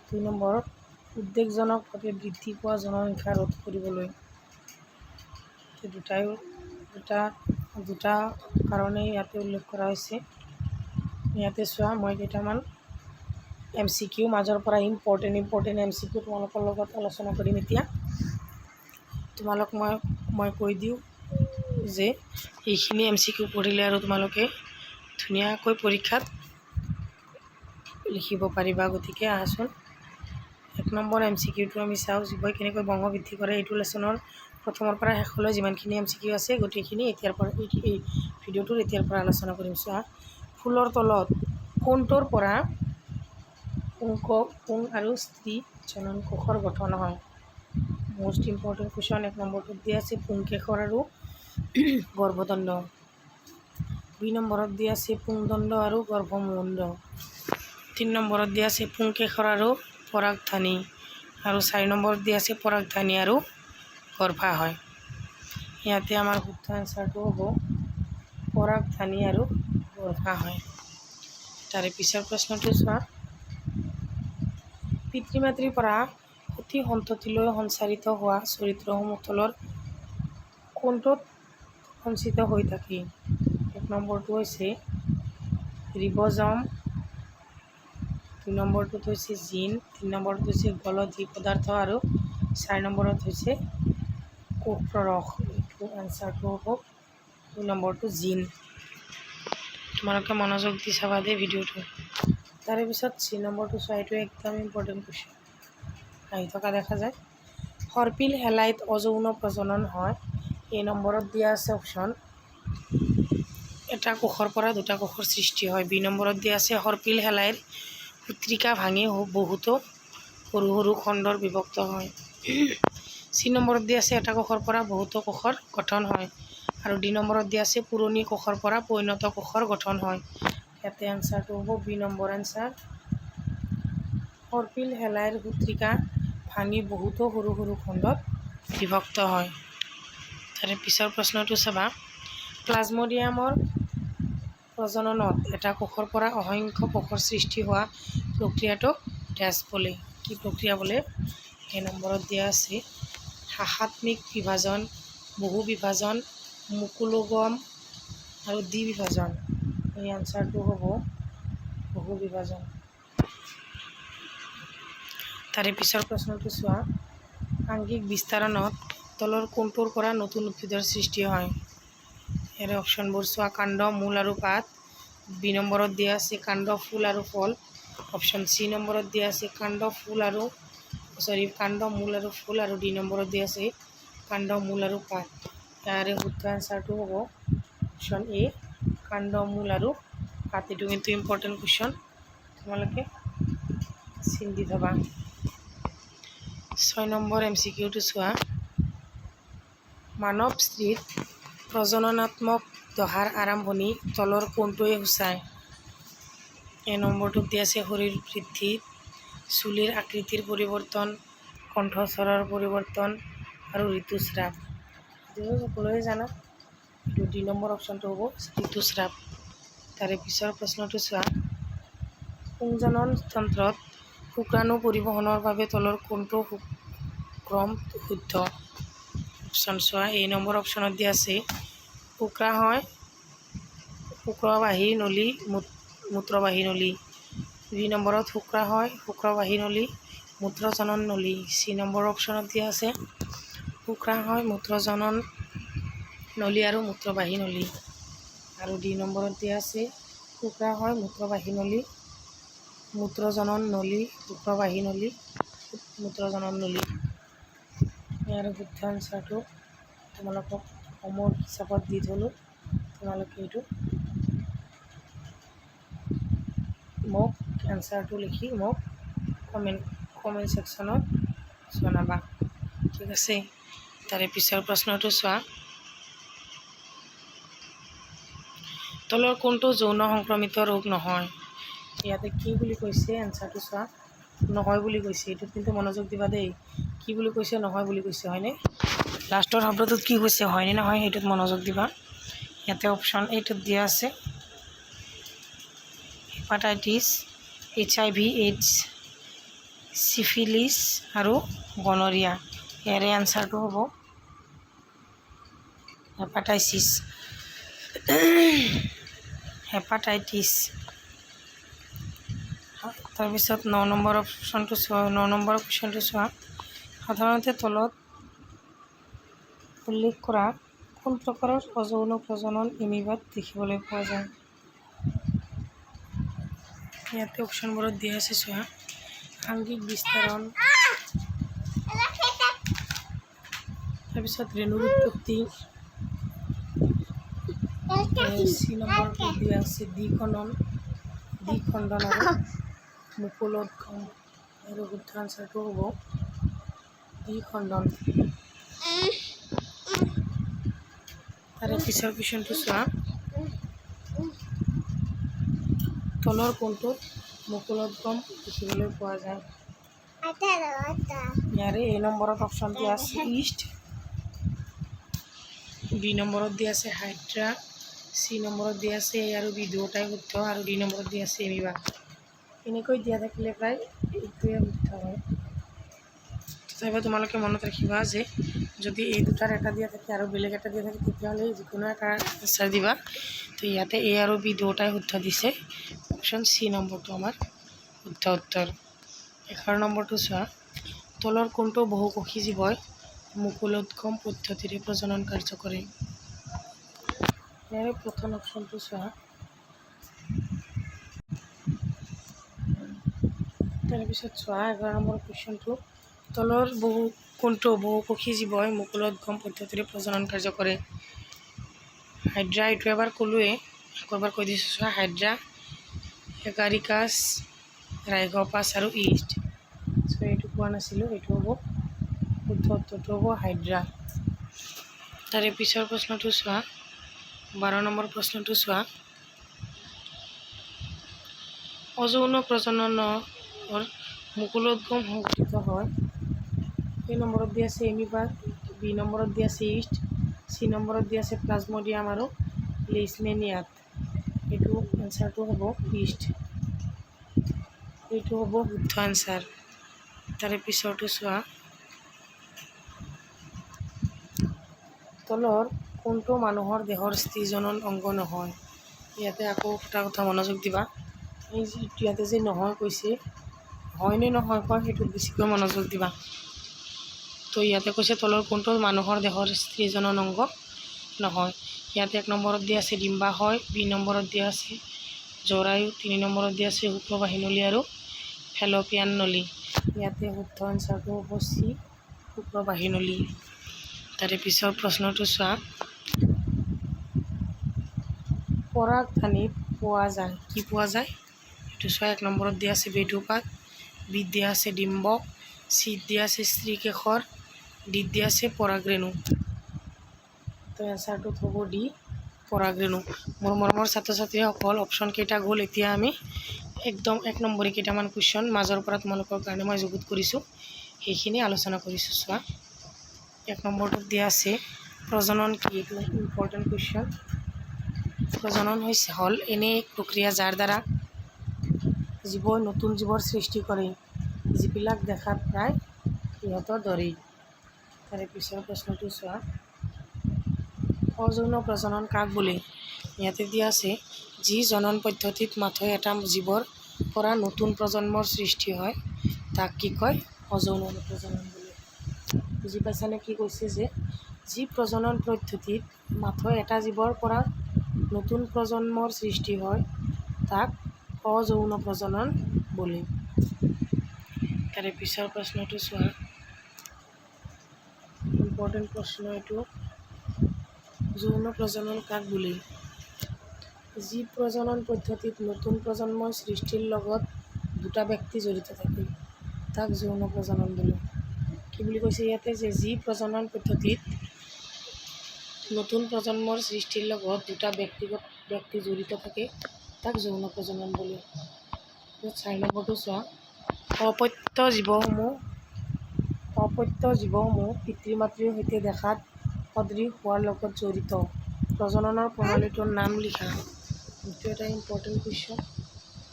2 নম্বৰ, উদ্বেগজনকভাৱে বৃদ্ধি পোৱা জনসংখ্যা ৰোধ কৰিবলৈ। দুটা কাৰণেই ইয়াতে উল্লেখ কৰা হৈছে। ইয়াতে চোৱা, মই কেইটামান MCQ মাজৰ পৰা ইম্পৰ্টেণ্ট MCQ তোমালোকৰ লগত আলোচনা কৰিম এতিয়া। তোমালোক মই কৈ দিওঁ যে এইখিনি MCQ পঢ়িলে আৰু তোমালোকে ধুনীয়াকৈ পৰীক্ষাত লিখিব পাৰিবা। গতিকে আহাচোন 1 নম্বৰ MCQটো আমি চাওঁ, জীৱই কেনেকৈ বংশ বৃদ্ধি কৰে। এইটো লেচনৰ প্ৰথমৰ পৰা শেষলৈ যিমানখিনি MCQ আছে গোটেইখিনি এই ভিডিঅ'টোৰ এতিয়াৰ পৰা আলোচনা কৰিম। চোৱা, ফুলৰ তলত কোনটোৰ পৰা পুং আৰু স্ত্ৰী জনন কোষৰ গঠন হয়? Most important question. 1 নম্বৰটোত দিয়া আছে পুংকেশৰ আৰু গৰ্ভদণ্ড। 2 নম্বৰত দিয়া আছে পুংদণ্ড আৰু গৰ্ভমুণ্ড। 3 নম্বৰত দিয়া আছে পুংকেশৰ আৰু পৰাগধানী, আৰু 4 নম্বৰত দিয়া আছে পৰাগধানী আৰু গৰ্ভাশয়। ইয়াতে আমাৰ শুদ্ধ এনচাৰটো হ'ব পৰাগধানী আৰু গৰ্ভাশয়। তাৰে পিছৰ প্ৰশ্নটো চোৱা, পিতৃ মাতৃৰ পৰা সতি সন্ততিলৈ সঞ্চাৰিত হোৱা চৰিত্ৰসমূহ তলৰ কোনটোত সঞ্চিত হৈ থাকে? 1 নম্বৰটো হৈছে ৰিব'জম, 2 নম্বৰটোত হৈছে জিন, 3 নম্বৰটো হৈছে গলজি পদাৰ্থ, আৰু 4 নম্বৰত হৈছে কোষৰস। এইটো এনচাৰটো হ'ব 2 নম্বৰটো জিন। তোমালোকে মনোযোগ দি চাবা দেই ভিডিঅ'টো। তাৰে পিছত 3 নম্বৰটো চোৱা, এইটো একদম ইম্পৰ্টেণ্ট কুৱেশ্যন আহি থকা দেখা যায়। সৰ্পিল শেলাইত অযৌন প্ৰজনন হয়। এই নম্বৰত দিয়া আছে অপশ্যন, এটা কোষৰ পৰা দুটা কোষৰ সৃষ্টি হয়। বি নম্বৰত দিয়া আছে সৰ্পিল শেলাইৰ সূত্ৰিকা ভাঙি বহুতো সৰু সৰু খণ্ডৰ বিভক্ত হয়। চি নম্বৰত দিয়া আছে এটা কোষৰ পৰা বহুতো কোষৰ গঠন হয়। আৰু ডি নম্বৰত দিয়া আছে পুৰণি কোষৰ পৰা পৰিণত কোষৰ গঠন হয়। ইয়াতে এনচাৰটো হ'ব বি নম্বৰ এনচাৰ। সৰ্পিল শেলাইৰ সূত্ৰিকা ভাঙি বহুতো সৰু সৰু খণ্ডত বিভক্ত হয়। তাৰে পিছৰ প্ৰশ্নটো চাবা, প্লাজমডিয়ামৰ প্ৰজননত এটা কোষৰ পৰা অসংখ্য কোষৰ সৃষ্টি হোৱা প্ৰক্ৰিয়াটোক ডেছ বোলে। কি প্ৰক্ৰিয়া বোলে? এই নম্বৰত দিয়া আছে শাখাত্মিক বিভাজন, বহু বিভাজন, মুকুলোগম আৰু দ্বিবিভাজন। এই এনচাৰটো হ'ব বহু বিভাজন। তাৰে পিছৰ প্ৰশ্নটো চোৱা, আংগিক বিস্তাৰণত তলৰ কোনটোৰ পৰা নতুন উদ্ভিদৰ সৃষ্টি হয়? ইয়াৰে অপশ্যনবোৰ চোৱা, কাণ্ড, মূল আৰু পাত। বি নম্বৰত দিয়া আছে কাণ্ড, ফুল আৰু ফল। অপশ্যন চি নম্বৰত দিয়া আছে কাণ্ড, মূল আৰু ফুল, আৰু ডি নম্বৰত দিয়া আছে কাণ্ড, মূল আৰু পাত। ইয়াৰে শুদ্ধ এনচাৰটো হ'ব অপশ্যন এ, কাণ্ড, মূল আৰু পাত। এইটো কিন্তু ইম্পৰ্টেণ্ট কুৱেশ্যন, তোমালোকে চিন দি থবা। 6 নম্বৰ MCQটো চোৱা, মানৱ স্ত্ৰীত প্ৰজননাত্মক দহাৰ আৰম্ভণি তলৰ কোনটোৱে সূচায়? এই নম্বৰটোত দিয়া আছে শৰীৰ বৃদ্ধি, চুলিৰ আকৃতিৰ পৰিৱৰ্তন, কণ্ঠস্বৰৰ পৰিৱৰ্তন আৰু ঋতুস্ৰাৱ। এইটো সকলোৱে জানা, এইটো ডি নম্বৰ অপশ্যনটো হ'ব ঋতুস্ৰাৱ। তাৰে পিছৰ প্ৰশ্নটো চোৱা, পুংজনন তন্ত্ৰত শুক্ৰাণু পৰিবহণৰ বাবে তলৰ কোনটো ক্ৰম শুদ্ধ? অপশ্যন চোৱা, এই নম্বৰ অপশ্যনত দিয়া আছে শুক্ৰবাহী নলী, মূত্ৰবাহী নলী। বি নম্বৰত শুক্ৰবাহী নলী, মূত্ৰজনন নলী। চি নম্বৰ অপশ্যনত দিয়া আছে মূত্ৰজনন নলী আৰু মূত্ৰবাহী নলী। আৰু ডি নম্বৰত দিয়া আছে মূত্ৰবাহী নলী, মূত্ৰজনন নলী, মূত্ৰজনন নলী। ইয়াৰ শুদ্ধ এনচাৰটো তোমালোকক হোমৱৰ্ক হিচাপত দি থ'লোঁ, তোমালোকে এইটো মোক এনচাৰটো লিখি মোক কমেণ্ট ছেকশ্যনত জনাবা, ঠিক আছে। তাৰে পিছৰ প্ৰশ্নটো চোৱা, তলৰ কোনটো যৌন সংক্ৰমিত ৰোগ নহয়? ইয়াতে কি বুলি কৈছে এনচাৰটো চোৱা, নহয় বুলি কৈছে। এইটোত কিন্তু মনোযোগ দিবা দেই, কি বুলি কৈছে, নহয় বুলি কৈছে, হয়নে? লাষ্টৰ শব্দটোত কি কৈছে, হয়নে নহয়, সেইটোত মনোযোগ দিবা। ইয়াতে অপশ্যন এইটোত দিয়া আছে হেপাটাইটিছ, HIV, AIDS, চিফিলিছ আৰু গনৰিয়া। ইয়াৰে এনচাৰটো হ'ব হেপাটাইটিছ। তাৰপিছত 9 নম্বৰ কুৱেশ্যনটো চোৱা, সাধাৰণতে তলত উল্লেখ কৰা কোন প্ৰকাৰৰ অযৌন প্ৰজনন এমিবাত দেখিবলৈ পোৱা যায়? ইয়াতে অপশ্যনবোৰত দিয়া আছে চোৱা, আংগিক বিস্তাৰণ, তাৰপিছত ৰেণুৰ উৎপত্তি, চি নম্বৰটোত দিয়া আছে দ্বিখণ্ডন আৰু মুকুলোদ্গম। আৰু শুদ্ধ আনচাৰটো হ'ব দ্বিখণ্ডন। তাৰে পিছৰ কুৱেশ্যনটো চোৱা, তলৰ কোনটোত মুকুলোদ্গম দেখিবলৈ পোৱা যায়? ইয়াৰে এই নম্বৰত অপশ্যন দিয়া আছে ইষ্ট, বি নম্বৰত দিয়া আছে হাইড্ৰা, চি নম্বৰত দিয়া আছে এ আৰু বি দুয়োটাই শুদ্ধ, আৰু ডি নম্বৰত দিয়া আছে এমিবা। এনেকৈ দিয়া থাকিলে প্ৰায় এইটোৱে শুদ্ধ হয়। তথাপিও তোমালোকে মনত ৰাখিবা যে যদি এই দুটাৰ এটা দিয়া থাকে আৰু বেলেগ এটা দিয়া থাকে, তেতিয়াহ'লে যিকোনো এটা এনচাৰ দিবা। তো ইয়াতে এ আৰু বি দুয়োটাই শুদ্ধ দিছে, অপশ্যন চি নম্বৰটো আমাৰ শুদ্ধ উত্তৰ। 11 নম্বৰটো চোৱা, তলৰ কোনটো বহুকোষী জীৱই মুকুলোদ্গম পদ্ধতিৰে প্ৰজনন কাৰ্য কৰে? ইয়াৰে প্ৰথম অপশ্যনটো চোৱা, তাৰপিছত চোৱা 11 নম্বৰ কুৱেশ্যনটো, তলৰ কোনটো বহুকোষী জীৱই মুকুলোদ্গম পদ্ধতিৰে প্ৰজনন কাৰ্য কৰে? হাইড্ৰা, এইটো এবাৰ ক'লোৱে, আকৌ এবাৰ কৈ দিছোঁ চোৱা, হাইড্ৰা, এগাৰিকাছ, ৰাইগ'পাছ আৰু ইষ্ট। চ' এইটো কোৱা নাছিলোঁ, এইটো হ'ব শুদ্ধ উত্তৰটো হ'ব হাইড্ৰা। তাৰে পিছৰ প্ৰশ্নটো চোৱা, 12 নম্বৰ প্ৰশ্নটো চোৱা, অযৌন প্ৰজননৰ মুকুলোদ্গম সংঘটিত হয়। এই নম্বৰত দিয়া আছে এমিবা, বি নম্বৰত দিয়া আছে ইষ্ট, চি নম্বৰত দিয়া আছে প্লাজমডিয়াম আৰু লেইচমেনিয়াত। এইটো এনচাৰটো হ'ব ইষ্ট, এইটো হ'ব শুদ্ধ এনচাৰ। তাৰে পিছৰটো চোৱা, তলৰ কোনটো মানুহৰ দেহৰ স্ত্ৰীজনন অংগ নহয়? ইয়াতে আকৌ এটা কথা মনোযোগ দিবা, এই ইয়াতে যে নহয় কৈছে, হয়নে নহয় কয় সেইটোত বেছিকৈ মনোযোগ দিবা। তো ইয়াতে কৈছে তলৰ কোনটো মানুহৰ দেহৰ স্ত্ৰীজনৰ অংগ নহয়। ইয়াতে 1 নম্বৰত দিয়া আছে ডিম্বাশয়, 2 নম্বৰত দিয়া আছে জৰায়ু, 3 নম্বৰত দিয়া আছে শুক্ৰবাহিনলী আৰু ফেল'পিয়ান নলী। ইয়াতে শুদ্ধ এনচাৰটো হ'ব চি, শুক্ৰবাহিনলী। তাৰে পিছৰ প্ৰশ্নটো চোৱা, পৰাগধানীত পোৱা যায়, কি পোৱা যায় এইটো চোৱা। 1 নম্বৰত দিয়া আছে বেধুপাত, বিত দিয়া আছে ডিম্বক, চিত দিয়া আছে স্ত্ৰীকেশৰ, ডিত দিয়া আছে পৰাগৰেণু। তো এনচাৰটোত হ'ব ডি, পৰাগৰেণু। মোৰ মৰমৰ ছাত্ৰ ছাত্ৰীসকল, অপশ্যন কেইটা গ'ল। এতিয়া আমি একদম 1 নম্বৰী কেইটামান কুৱেশ্যন মাজৰ পৰা তোমালোকৰ কাৰণে মই যুগুত কৰিছোঁ, সেইখিনি আলোচনা কৰিছোঁ। চোৱা 1 নম্বৰটোত দিয়া আছে প্ৰজনন কি, এইটো ইম্পৰ্টেণ্ট কুৱেশ্যন। প্ৰজনন হ'ল এনে এক প্ৰক্ৰিয়া যাৰ দ্বাৰা জীৱই নতুন জীৱৰ সৃষ্টি কৰে, যিবিলাক দেখাত প্ৰায় সিহঁতৰ দৰেই। তাৰে পিছৰ প্ৰশ্নটো চোৱা, অযৌন প্ৰজনন কাক বোলে? ইয়াতে দিয়া আছে যি জনন পদ্ধতিত মাথোঁ এটা জীৱৰ পৰা নতুন প্ৰজন্মৰ সৃষ্টি হয় তাক কি কয়? অযৌন প্ৰজনন বোলে। বুজি পাইছানে কি কৈছে? যে যি প্ৰজনন পদ্ধতিত মাথোঁ এটা জীৱৰ পৰা নতুন প্ৰজন্মৰ সৃষ্টি হয় তাক অযৌন প্ৰজনন বোলে। তাৰে পিছৰ প্ৰশ্নটো চোৱা, ইম্পৰ্টেণ্ট প্ৰশ্ন এইটো, যৌন প্ৰজনন কাক বোলে? যি প্ৰজনন পদ্ধতিত নতুন প্ৰজন্মৰ সৃষ্টিৰ লগত দুটা ব্যক্তি জড়িত থাকে তাক যৌন প্ৰজনন বোলে। কি বুলি কৈছে ইয়াতে? যে যি প্ৰজনন পদ্ধতিত নতুন প্ৰজন্মৰ সৃষ্টিৰ লগত দুটা ব্যক্তি জড়িত থাকে তাক যৌন প্ৰজনন বোলে। 4 নম্বৰটো চোৱা, অপত্য জীৱসমূহ পিতৃ মাতৃৰ সৈতে দেখাত সদৃশ হোৱাৰ লগত জড়িত প্ৰজননৰ প্ৰণালীটোৰ নাম লিখা। এইটো এটা ইম্পৰ্টেণ্ট কুৱেশ্যন।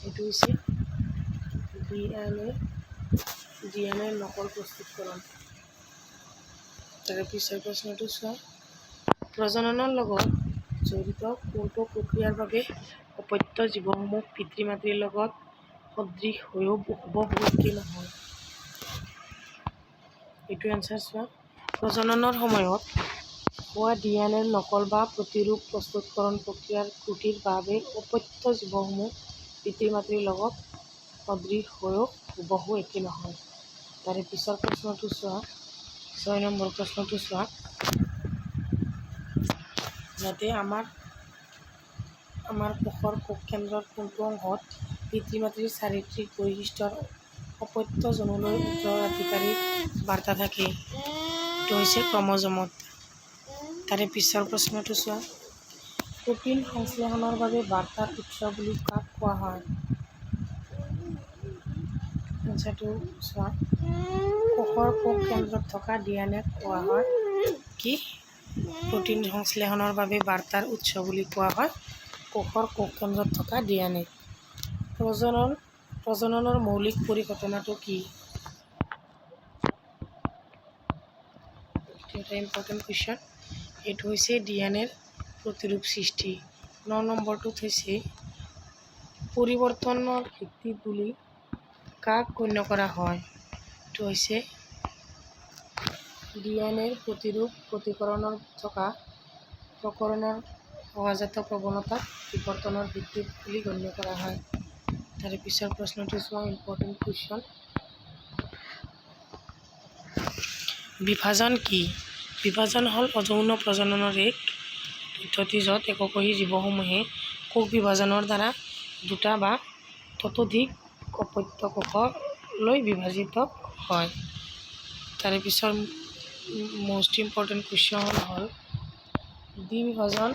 এইটো হৈছে DNA নকল প্ৰস্তুতকৰণ। তাৰে পিছৰ প্ৰশ্নটো চোৱা, প্ৰজননৰ লগত জড়িত কোনটো প্ৰক্ৰিয়াৰ বাবে অপত্য জীৱসমূহ পিতৃ মাতৃৰ লগত সদৃশ হুবহু একে নহয়? এইটো এনচাৰ চোৱা, প্ৰজননৰ সময়ত হোৱা DNA নকল বা প্ৰতিৰূপ প্ৰস্তুতকৰণ প্ৰক্ৰিয়াৰ ত্ৰুটিৰ বাবে অপত্য জীৱসমূহ পিতৃ মাতৃৰ লগত সদৃশ হুবহু একে নহয়। তাৰে পিছৰ প্ৰশ্নটো চোৱা, 6 নম্বৰ প্ৰশ্নটো চোৱা, যাতে আমাৰ কোষৰ কোষ কেন্দ্ৰৰ কোনটো অংশত পিতৃ মাতৃৰ চাৰিত্ৰিক বৈশিষ্ট্যৰ অপত্য জনলৈ উত্তৰাধিকাৰী বাৰ্তা থাকে, এইটো হৈছে ক্ৰম'জমত। তাৰে পিছৰ প্ৰশ্নটো চোৱা, প্ৰ'টিন সংশ্লেষণৰ বাবে বাৰ্তাৰ উৎস বুলি কাক কোৱা হয়? এনচাৰটো চোৱা, কোষৰ কোষ কেন্দ্ৰত থকা DNA কোৱা হয় কি? প্ৰ'টিন সংশ্লেষণৰ বাবে বাৰ্তাৰ উৎস বুলি কোৱা হয় কোষৰ কোষ কেন্দ্ৰত থকা DNA। প্ৰজননৰ মৌলিক পৰিঘটনাটো কি? এইটো এটা ইম্পৰ্টেণ্ট কুৱেশ্যন। এইটো হৈছে DNAৰ প্ৰতিৰূপ সৃষ্টি। 9 নম্বৰটোত হৈছে পৰিৱৰ্তনৰ ভিত্তিত বুলি কাক গণ্য কৰা হয়? এইটো হৈছে DNAৰ প্ৰতিৰূপ প্ৰতিকৰণৰ থকা প্ৰকৰণৰ সহজাত প্ৰৱণতাক বিৱৰ্তনৰ ভিত্তিত বুলি গণ্য কৰা হয়। তাৰে পিছৰ প্ৰশ্নটো চোৱা, ইম্পৰ্টেণ্ট কুৱেশ্যন। বিভাজন কি? বিভাজন হ'ল অযৌন প্ৰজননৰ এক পদ্ধতি য'ত এককোষী জীৱসমূহে কোষ বিভাজনৰ দ্বাৰা দুটা বা ততোধিক অপত্য কোষলৈ বিভাজিত হয়। তাৰে পিছৰ মষ্ট ইম্পৰ্টেণ্ট কুৱেশ্যন হ'ল দ্বিবিভাজন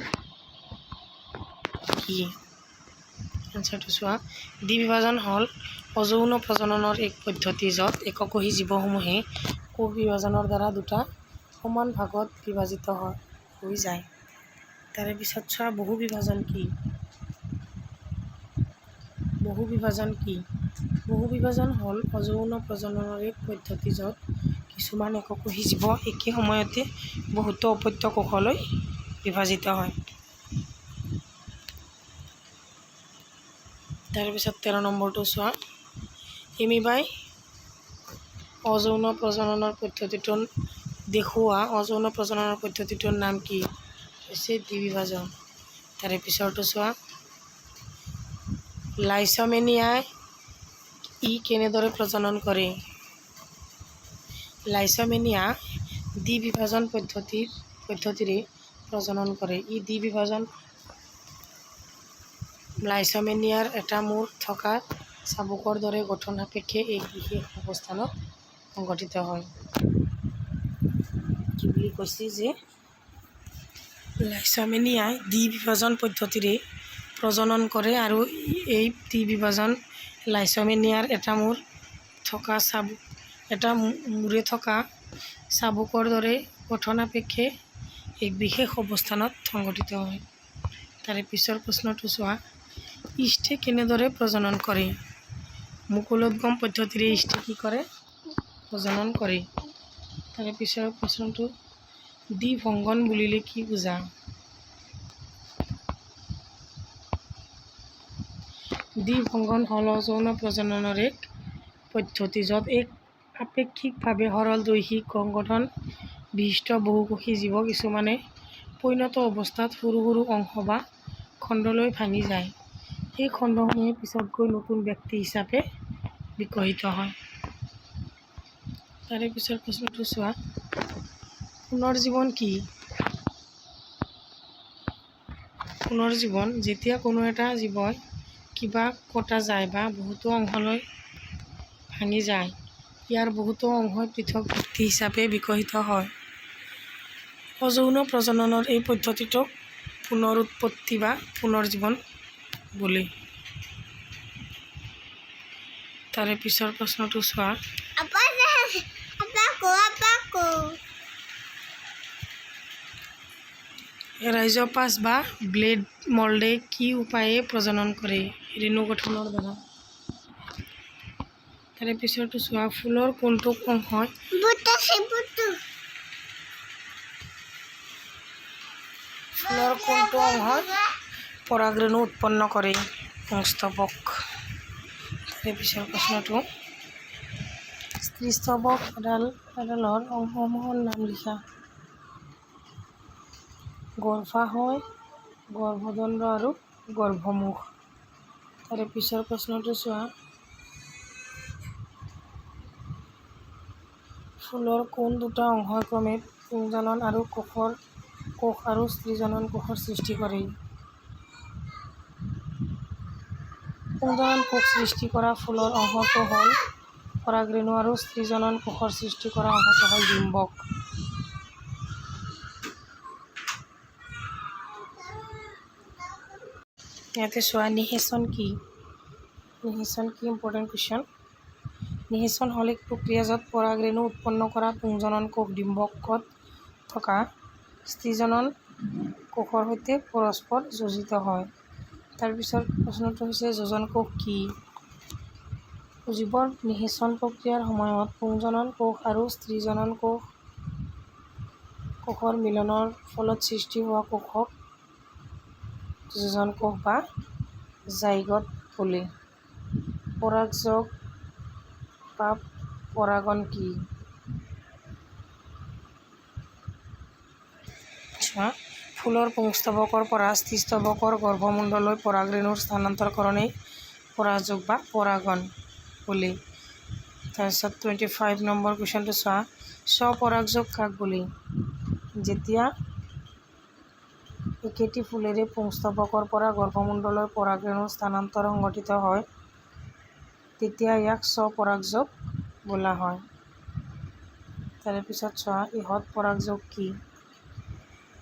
কি? এনচাৰটো চোৱা, দ্বিবিভাজন হ'ল অযৌন প্ৰজননৰ এক পদ্ধতি য'ত এককোষী জীৱসমূহে কোষ বিভাজনৰ দ্বাৰা দুটা সমান ভাগত বিভাজিত হৈ যায়। তাৰে পিছত চোৱা, বহুবিভাজন কি? বহুবিভাজন হ'ল অযৌন প্ৰজননৰ এক পদ্ধতি য'ত কিছুমান এককোষী জীৱ একে সময়তে বহুতো অপত্য কোষলৈ বিভাজিত হয়। তাৰপিছত 13 নম্বৰটো চোৱা, এমিবাই অযৌন প্ৰজননৰ পদ্ধতিটো দেখুওৱা অযৌন প্ৰজননৰ পদ্ধতিটোৰ নাম কি? হৈছে দ্বিবিভাজন। তাৰে পিছৰটো চোৱা, লাইচমেনিয়াই কেনেদৰে প্ৰজনন কৰে? লাইচমেনিয়া দ্বিবিভাজন পদ্ধতিৰে প্ৰজনন কৰে। দ্বিবিভাজন লাইচমেনিয়াৰ এটা মূৰ থকা চাবুকৰ দৰে গঠন সাপেক্ষে এক বিশেষ অৱস্থানত সংঘটিত হয়। কি বুলি কৈছে যে লাইচমেনিয়াই দ্বিবিভাজন পদ্ধতিৰে প্ৰজনন কৰে আৰু এই দ্বিবিভাজন লাইচমেনিয়াৰ এটা মূৰে থকা চাবুকৰ দৰে গঠন সাপেক্ষে এক বিশেষ অৱস্থানত সংঘটিত হয়। তাৰে পিছৰ প্ৰশ্নটো চোৱা, ইষ্টে কেনেদৰে প্ৰজনন কৰে? মুকুলোদ্গম পদ্ধতিৰে ইষ্টে কি কৰে? প্ৰজনন কৰে। তাৰে পিছৰ প্ৰশ্নটো, দ্বিভংগন বুলিলে কি বুজা? দ্বিভংগন হ'ল অযৌন প্ৰজননৰ এক পদ্ধতি য'ত এক আপেক্ষিকভাৱে সৰল দৈহিক সংগঠন বিশিষ্ট বহুকোষী জীৱ কিছুমানে পৰিণত অৱস্থাত সৰু সৰু অংশ বা খণ্ডলৈ ভাঙি যায়। এই খণ্ডসমূহে পিছত গৈ নতুন ব্যক্তি হিচাপে বিকশিত হয়। তাৰে পিছৰ প্ৰশ্নটো চোৱা, পুনৰ্জীৱন কি? পুনৰ্জীৱন যেতিয়া কোনো এটা জীৱই কিবা কটা যায় বা বহুতো অংশলৈ ভাঙি যায়, ইয়াৰ বহুতো অংশই পৃথক ব্যক্তি হিচাপে বিকশিত হয়। অযৌন প্ৰজননৰ এই পদ্ধতিটোক পুনৰুৎপত্তি বা পুনৰ্জীৱন বোলে। তাৰে পিছৰ প্ৰশ্নটো চোৱা, ৰাইজোপাছ বা ব্লেড মল্ডে কি উপায়ে প্ৰজনন কৰে? ৰেণু গঠনৰ দ্বাৰা। তাৰে পিছৰটো চোৱা, ফুলৰ কোনটো অংশই পৰাগৰেণু উৎপন্ন কৰে? পুংস্তবক। তাৰে পিছৰ প্ৰশ্নটো, স্ত্ৰীস্তবক এডালৰ অংশসমূহৰ নাম লিখা। গৰ্ভাশয়, গৰ্ভদণ্ড আৰু গৰ্ভমুখ। তাৰে পিছৰ প্ৰশ্নটো চোৱা, ফুলৰ কোন দুটা অংশই ক্ৰমে পুংজনন আৰু কোষ আৰু স্ত্ৰীজনন কোষৰ সৃষ্টি কৰে? পুংজনন কোষ সৃষ্টি কৰা ফুলৰ অংশটো হ'ল পৰাগৰেণু আৰু স্ত্ৰীজনন কোষৰ সৃষ্টি কৰা অংশটো হ'ল ডিম্বক। ইয়াতে চোৱা, নিষেচন কি? নিষেচন কি ইম্পৰ্টেণ্ট কুৱেশ্যন। নিষেচন হ'ল এক প্ৰক্ৰিয়া য'ত পৰাগৰেণু উৎপন্ন কৰা পুংজনন কোষ ডিম্বকত থকা স্ত্ৰীজনন কোষৰ সৈতে পৰস্পৰ যোজিত হয়। তাৰপিছত প্ৰশ্নটো হৈছে, যোজন কোষ কি? জীৱৰ নিষেচন প্ৰক্ৰিয়াৰ সময়ত পুংজনন কোষ আৰু স্ত্ৰীজনন কোষৰ মিলনৰ ফলত সৃষ্টি হোৱা কোষক যোজন কোষ বা জাইগট বোলে। পৰাগযোগ বা পৰাগণ কি? ফুলৰ পুংস্তবকৰ পৰা স্ত্ৰীস্তবকৰ গৰ্ভমুণ্ডলৈ পৰাগৰেণুৰ স্থানান্তৰকৰণেই পৰাগযোগ বা পৰাগণ বোলে। তাৰপিছত 25 নম্বৰ কুৱেশ্যনটো চোৱা, স্বপৰাগযোগ কাক বোলে? যেতিয়া একেটি ফুলেৰে পুংস্তবকৰ পৰা গৰ্ভমুণ্ডলৈ পৰাগৰেণুৰ স্থানান্তৰ সংঘটিত হয় তেতিয়া ইয়াক স্বপৰাগযোগ বোলা হয়। তাৰে পিছত চোৱা, ইহত পৰাগযোগ কি?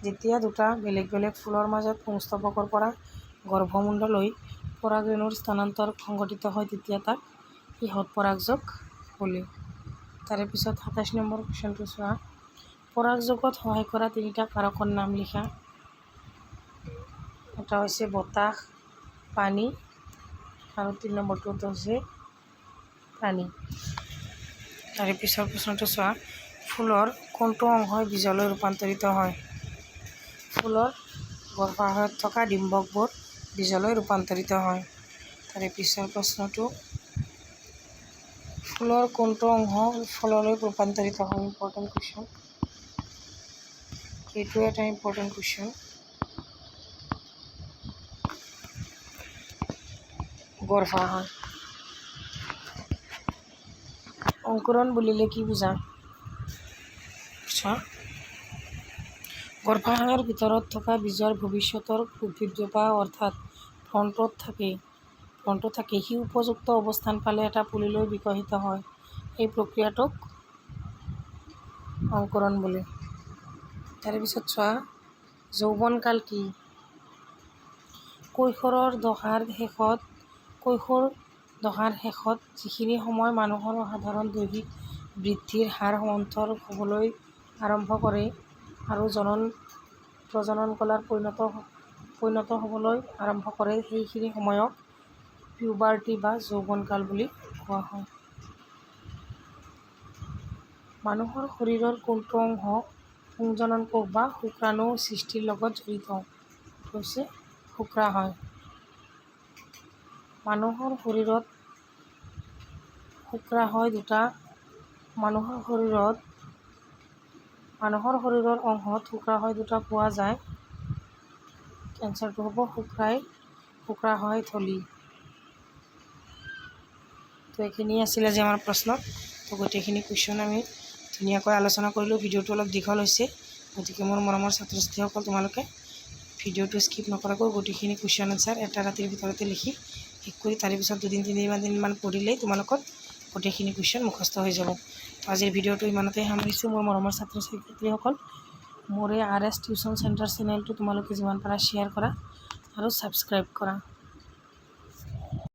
যেতিয়া দুটা বেলেগ বেলেগ ফুলৰ মাজত পুংস্তবকৰ পৰা গৰ্ভমুণ্ডলৈ পৰাগৰেণুৰ স্থানান্তৰ সংঘটিত হয় তেতিয়া তাক ইহত পৰাগযোগ বোলে। তাৰে পিছত 27 নম্বৰ কুৱেশ্যনটো চোৱা, পৰাগযোগত সহায় কৰা তিনিটা কাৰকৰ নাম লিখা। এটা হৈছে বতাহ, পানী আৰু 3 নম্বৰটো হৈছে প্ৰাণী। তাৰে পিছৰ প্ৰশ্নটো চোৱা, ফুলৰ কোনটো অংশই বীজলৈ ৰূপান্তৰিত হয়? ফুলৰ গৰ্ভাশয়ত থকা ডিম্বকবোৰ বীজলৈ ৰূপান্তৰিত হয়। তাৰে পিছৰ প্ৰশ্নটো ফুলৰ কোনটো অংশ ফললৈ ৰূপান্তৰিত হয়? ইম্পৰ্টেণ্ট কুৱেশ্যন, এইটো এটা ইম্পৰ্টেণ্ট কুৱেশ্যন। গৰ্ভাশয়। অংকুৰণ বুলিলে কি বুজা? গৰ্ভাশয়ৰ ভিতৰত থকা বীজৰ ভৱিষ্যতৰ উদ্ভিদজোপা অৰ্থাৎ ভ্ৰূণটোত থাকে সি উপযুক্ত অৱস্থান পালে এটা পুলিলৈ বিকশিত হয়। এই প্ৰক্ৰিয়াটোক অংকুৰণ বোলে। তাৰে পিছত চোৱা, যৌৱনকাল কি? কৈশোৰ দশাৰ শেষত যিখিনি সময় মানুহৰ সাধাৰণ দৈহিক বৃদ্ধিৰ হাৰ মন্থৰ হ'বলৈ আৰম্ভ কৰে আৰু প্ৰজনন কলাত পৰিণত হ'বলৈ আৰম্ভ কৰে, সেইখিনি সময়ক পিউবাৰ্টি বা যৌৱনকাল বুলি কোৱা হয়। মানুহৰ শৰীৰৰ কোনটো অংশ পুংজনন কোষ বা শুক্ৰাণু সৃষ্টিৰ লগত জড়িত? হৈছে শুক্ৰাশয়। মানুহৰ শৰীৰৰ অংশত শুক্ৰাশয় দুটা পোৱা যায়। এনচাৰটো হ'ব শুক্ৰাশয় থলি। তো এইখিনি আছিল আজি আমাৰ প্ৰশ্ন। তো গোটেইখিনি কুৱেশ্যন আমি ধুনীয়াকৈ আলোচনা কৰিলোঁ। ভিডিঅ'টো অলপ দীঘল হৈছে, গতিকে মোৰ মৰমৰ ছাত্ৰ ছাত্ৰীসকল, তোমালোকে ভিডিঅ'টো স্কিপ নকৰাকৈ গোটেইখিনি কুৱেশ্যন এনচাৰ এটা ৰাতিৰ ভিতৰতে লিখি শেষ কৰি তাৰে পিছত 2-3 দিনমান পঢ়িলেই তোমালোকৰ গোটেইখিনি কুৱেশ্যন মুখস্থ হৈ যাব। তো আজিৰ ভিডিঅ'টো ইমানতে সামৰিছোঁ। মোৰ মৰমৰ ছাত্ৰ ছাত্ৰীসকল, মোৰ এই RS টিউশ্যন চেণ্টাৰ চেনেলটো তোমালোকে যিমান পাৰা শ্বেয়াৰ কৰা আৰু ছাবস্ক্ৰাইব কৰা।